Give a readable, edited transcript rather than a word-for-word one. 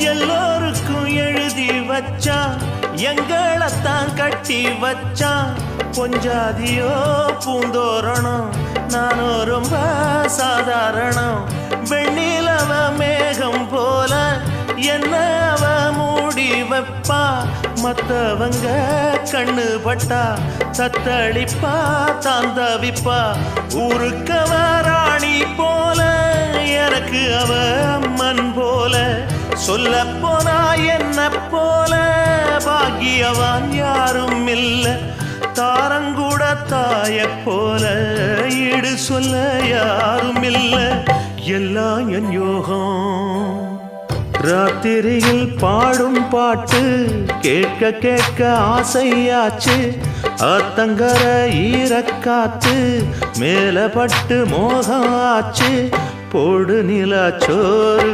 எல்லோருக்கும் எழுதி வச்சான் எங்களைத்தான் கட்டி வச்சான் பொஞ்சாதியோ பூந்தோரணம் நானோ ரொம்ப சாதாரணம் வெண்ணிலவ மேகம் போல என்ன அவ மூடி வைப்பா மத்தவங்க கண்ணு பட்டா தத்தளிப்பா தாந்தவிப்பா ஊருக்கவ ராணி போல எனக்கு அவ அம்மன் போல சொல்ல போனா என்ன போல பாக்கியவான் யாரும் இல்ல தாரங்கூட தாய போல ஈடு சொல்ல யாரும் இல்ல எல்லாம் என் யோகம் ராத்திரியில் பாடும் பாட்டு கேட்க கேட்க ஆசையாச்சு ஆத்தங்கர ஈரக்காத்து மேல பட்டு மோகம் ஆச்சு போடு நிலா சோறு